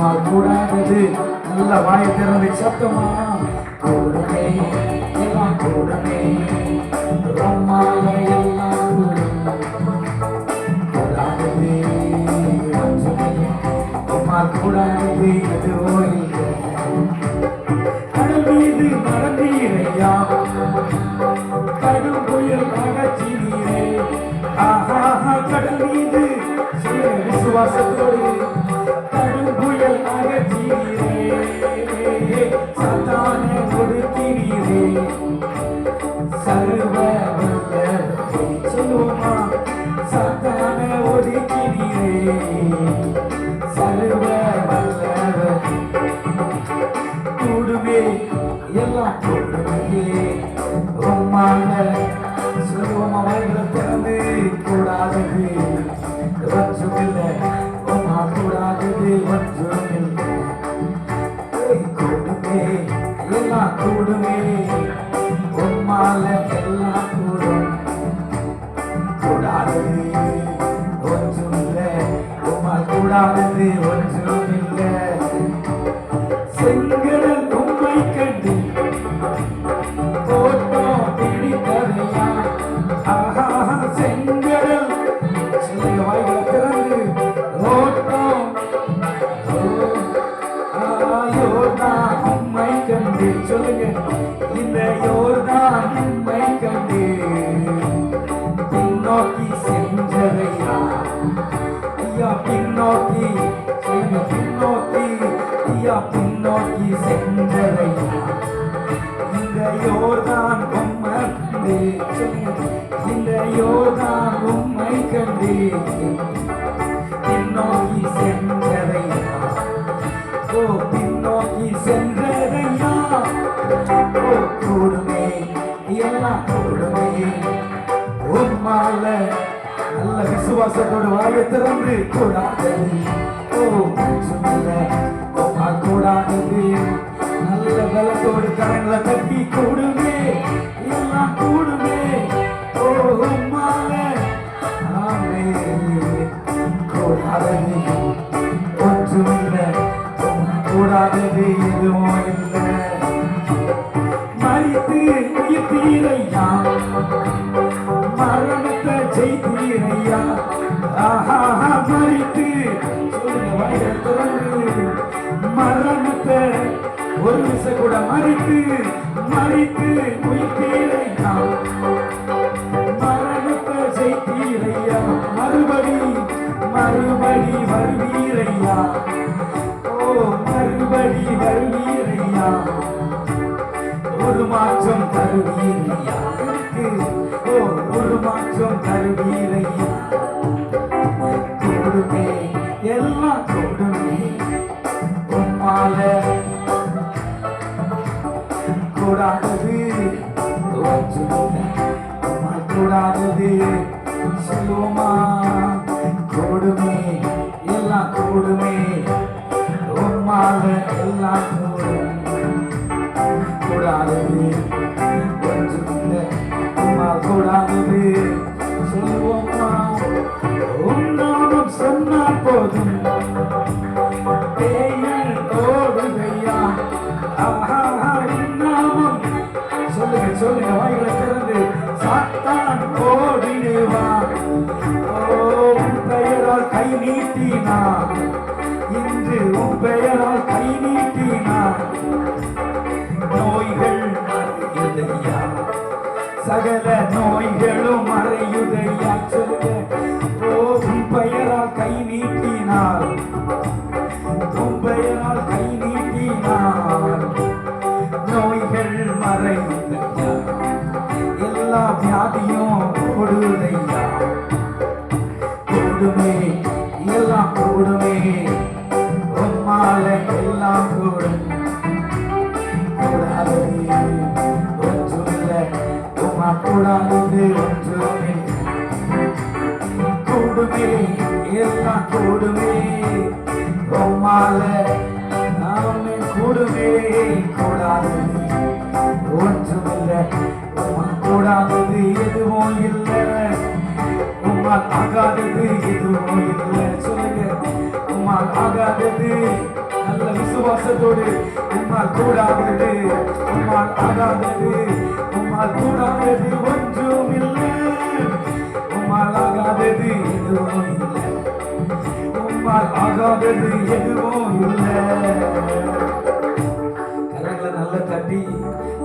உம்மால் கூடாதது. நல்ல வாயை திறந்து சத்தமா கூடுமே, எல்லாம் கூடுமே, உம்மால எல்லாம் கூடும். கூடாதது ஒன்றுமில்லை, உம்மால் கூடாதது எதுவோ இல்லை. கடல் மீது நடந்தீரையா, கடும் புயல் அகற்றினீரே. ஆஹா, கடல் மீது விசுவாசத்தோடு கடும் புயல் அகற்றினீரே. சாத்தானை ஒடுக்கினீரே. சர்வ வல்லவரே சொல்லுவோமா, சாத்தானை ஒடுக்கினீரே. சர்வ வல்லவரே கூடுமே, எல்லாம் கூடுமே, உம்மால சொல்லுவோமா, வாய்களை திறந்து கூடாதது ஒன்றுமில்லை, உம்மால் கூடாதது ஒன்றுமில்லை. கூடுமே, எல்லாம் கூடுமே, உம்மால எல்லாம் கூடும். கூடாதது ஒன்றுமில்லை, உம்மால் கூடாதது ஒன்றுமில்லை. செங்கடல் உம்மை கண்டு ஓட்டம் பிடித்ததையா. ஆஹா, செங்கடல் சொல்லுங்க, வாய்களை திறந்து ஓட்டம். யோர்தான் உம்மை கண்டு சொல்லுங்க, இந்த யோர்தான் உம்மை கண்டு பின்னோக்கி சென்றதையா. ஐயா பின்னோக்கி சொல்லுங்க, பின்னோக்கி ஐயா பின்னோக்கி சென்றதையா. இந்த யோர்தான் உம்மை கண்டு சொல்லுங்க, இந்த யோர்தான் உம்மை கண்டு பின்னோக்கி சென்றதையா. ஓ பின்னோக்கி சென்றதையா. ஓ கூடுமே, எல்லாம் கூடுமே, உம்மால. நல்ல விசுவாசத்தோடு வாயை திறந்து கூடாதது ஓ ஒன்றுமில்லை, உம்மால் கூடாதது. நல்ல பலத்தோடு கரங்களை தட்டி கூடுமே, எல்லாம் கூடுமே, ஓ உம்மால. ஆமென். கூடாதது ஒன்றுமில்லை, கூடாதது எதுவும் இல்லை. மரித்து உயிர்த்தீரையா, மரணத்தை ஜெயித்தீரையா. ஆஹா, மரித்து சொல்லுங்க, வாயை திறந்து மரணத்தை ஒரு நிமிஷம் கூட மரித்து உயிர்த்தீரையா. மரணத்தை ஜெயித்தீரையா. மறுபடி வருவீரையா. ஓ மறுபடி வருவீரையா. ஒரு மாற்றம் தருவீரையா. ஓ ஒரு மாற்றம் தருவீரையா. கூடுமே, எல்லாம் கூடுமே, உம்மால கூடாதது ஒன்றுமில்லை, உம்மால் கூடாதது. சொல்லுவோமா, கூடுமே, எல்லாம் கூடுமே, உம்மால எல்லாம் கூடும். கூடாதது ஒன்றுமில்லை, உம்மால் கூடாதது. சொல்லுவோமா, உம் நாமம் சொன்னால் போதும், தேயல் ஓடுகையா. ஆஹா, உம் நாமம் சொல்லுங்க, சொல்லுங்க, வாய்களை திறந்து சாத்தான் ஓடிடுவான். ஓ உன் பெயரால் கை நீட்டினான், இன்று உன் பெயரால் கை நீட்டினான். நோய்கள் மறையுதையா, சகல நோய்களும் மறையுதையா. சொல்லுங்க, ஓ உன் பெயரால் கை நீட்டினார், உன் பெயரால் கை நீட்டினார். நோய்கள் மறையுதையா, எல்லா வியாதியும் ஓடுதையா. கூடுமே, எல்லாம் கூடுமே, உம்மால எல்லாம் கூடும். கூடாதது ஒன்றுமில்லை, உம்மால் கூடாதது ஒன்றுமில்லை. கூடுமே, எல்லாம் கூடுமே, உம்மால. ஆமென். கூடுமே, கூடாதது ஒன்றுமில்லை, உம்மால் கூடாதது எதுவும் இல்லை. உம்மால் ஆகாதது எதுவும் இல்லை. சொல்லுங்க, உம்மால் ஆகாதது நல்ல விசுவாசத்தோடு உம்மால் கூடாதது, உம்மால் ஆகாதது, உம்மால் கூடாதது ஒன்றும் இல்லை, உம்மால் ஆகாதது எதுவும் இல்லை, உம்மால் ஆகாதது எதுவும் இல்லை. கரங்களை நல்ல தட்டி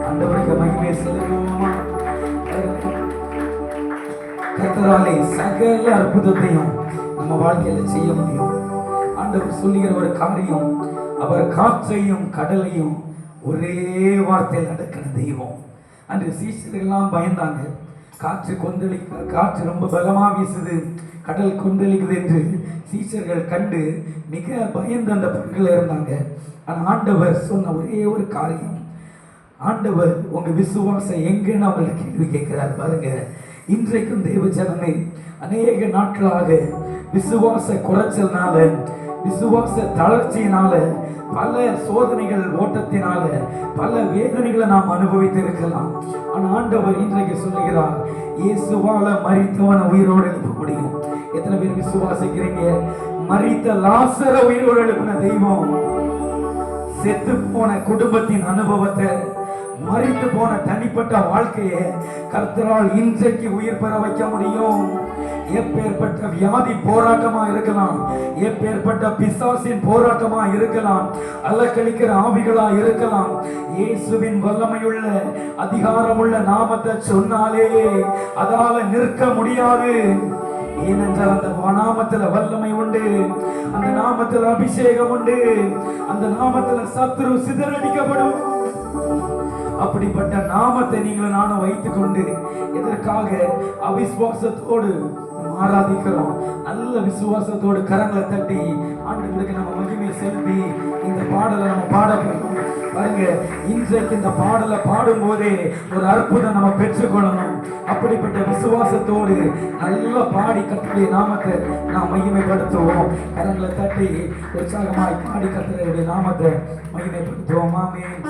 ஆண்டவருக்கு மகிமை செலுத்துவோமா? கர்த்தராலே சகல அற்புதத்தையும் நம்ம வாழ்க்கையில செய்ய முடியும். ஆண்டவர் சொல்லுகிற ஒரு காரியம், அவர் காற்றையும் கடலையும் ஒரே வார்த்தையில் அடக்கின தெய்வம். அன்று சீஷர்கள்லாம் பயந்தாங்க. காற்று ரொம்ப பலமா வீசுது, கடல் கொந்தளிக்குது என்று சீஷர்கள் கண்டு மிக பயந்து அந்த பொருட்கள் இருந்தாங்க. ஆனால் ஆண்டவர் சொன்ன ஒரே ஒரு காரியம், ஆண்டவர் உங்க விசுவாசம் எங்கன்னு அவங்களுக்கு கேள்வி கேட்கிறார் பாருங்க. இன்றைக்கும் தேவ ஜனமே அநேக நாட்களாக விசுவாச குறைச்சல்னால, விசுவாச தளர்ச்சியினால, பல சோதனைகள் ஓட்டத்தினால பல வேதனைகளை நாம் அனுபவித்து இருக்கலாம். ஆனால் ஆண்டவர் இன்றைக்கு சொல்லுகிறார், இயேசுவால மரித்தவனை உயிரோடு எழுப்ப முடியும். எத்தனை பேர் விசுவாசிக்கிறீங்க? மரித்த லாசர உயிரோடு எழுப்பின தெய்வம், செத்து போன குடும்பத்தின் அனுபவத்தை, மரித்து போன தனிப்பட்ட வாழ்க்கையை கர்த்தரால் இன்றைக்கு உயிர் பெற வைக்க முடியும். எப்பேற்பட்ட வியாதி போராட்டமா இருக்கலாம், எப்பேற்பட்ட பிசாசின் போராட்டமா இருக்கலாம், அலக்கழிக்கிற ஆவிகளா இருக்கலாம், இயேசுவின் வல்லமையுள்ள அதிகாரமுள்ள நாமத்தை சொன்னாலே அதால நிற்க முடியாது. ஏனென்றால் அந்த நாமத்துல வல்லமை உண்டு, அந்த நாமத்துல அபிஷேகம் உண்டு, அந்த நாமத்துல சத்துரு சிதறடிக்கப்படும். அப்படிப்பட்ட நாமத்தை நீங்களும் நானும் வைத்துக் கொண்டு எதற்காக அவிசுவாசத்தோடு ஆராதிக்கிறோம்? நல்ல விசுவாசத்தோடு கரங்களை தட்டி ஆண்டவருக்கு நம்ம மகிமையை செலுத்தி இந்த பாடலை நம்ம பாடப்படணும். பாருங்க, இன்றைக்கு இந்த பாடலை பாடும் போதே ஒரு அற்புதம் நம்ம பெற்றுக்கொள்ளணும். அப்படிப்பட்ட விசுவாசத்தோடு நல்ல பாடி கர்த்தருடைய நாமத்தை நாம் மகிமைப்படுத்துவோம். கரங்களை தட்டி உற்சாகமாய் பாடி கர்த்தருடைய நாமத்தை மகிமைப்படுத்துவோம். ஆமென்.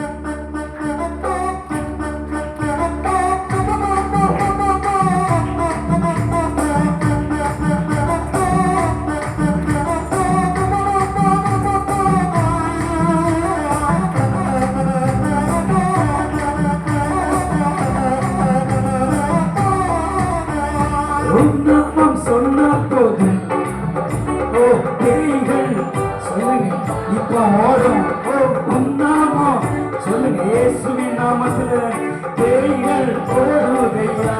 சொன்னால் போதும், ஓ பேய்கள் சொல்லுங்க இப்ப ஓடும். ஓ உன்னாமம் சொல்லுங்க, இயேசுவின் நாமத்துல பேய்கள் ஓடுதையா.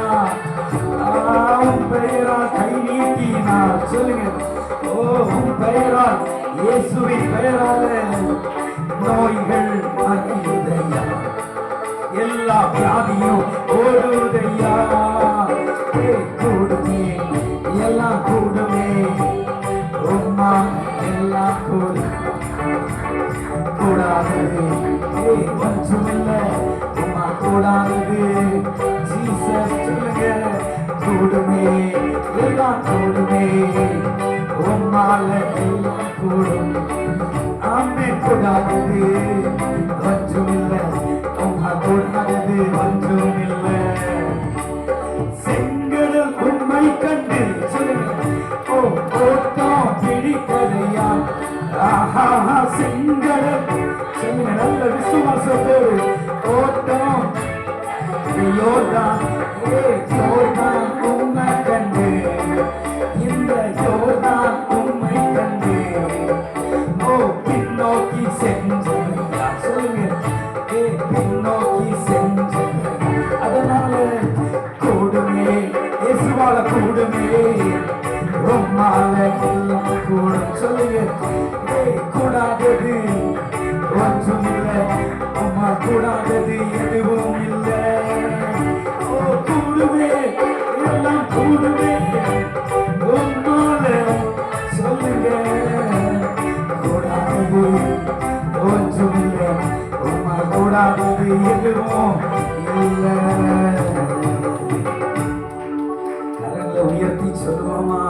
உன் பெயரால் கை நீட்டினார் சொல்லுங்க, ஓ உன் பெயரால், இயேசுவின் பெயரால நோய்கள் மறையுதையா, எல்லா வியாதியும் ஓடுதையா. கூடுமே எல்லாம் கூடுமே, உம்மா எல்லாம் கூடாதது ஒன்றுமில்லை, உம்மா கூடாதது. ஜீசஸ் சொல்லுங்க, கூடுமே எல்லாம் கூடுமே, உம்மால எல்லாம் கூடும். ஆமென். கூடாதது ஒன்றுமில்லை, உம்மா கூடாதது ஒன்றுமில்லை. செங்கடல் உண்மை கண்டு சொல்லுங்க, ஓ ஓட்டம் பிடிக்கலையா. ஆஹா செங்கடல் சொல்லுங்க நல்ல விசுவாசத்தோடு, ஓட்டம் யோர்தான், யோர்தான் உண்மை கண்டு, இந்த யோர்தான் உண்மை கண்டு, ஓ பின்னோக்கி செஞ்சா சொல்லுங்க, பின்னோக்கி செஞ்ச. அதனால கூடுமே, இயேசுவால கூடுமே, உம்மால எல்லாம் கூடும். சொல்லுங்க, கூடாதது ஒன்றும் இல்லை, உம்மா கூடாதது எதுவும் இல்லை. ஓ கூடுமே எல்லாம் கூடுமே, உம்மால சொல்லுங்க, கூடாதது ஒன்றும் இல்லை, உம்மா கூடாதது எதுவும் இல்லை. உயர்த்தி சொல்லுவோமா?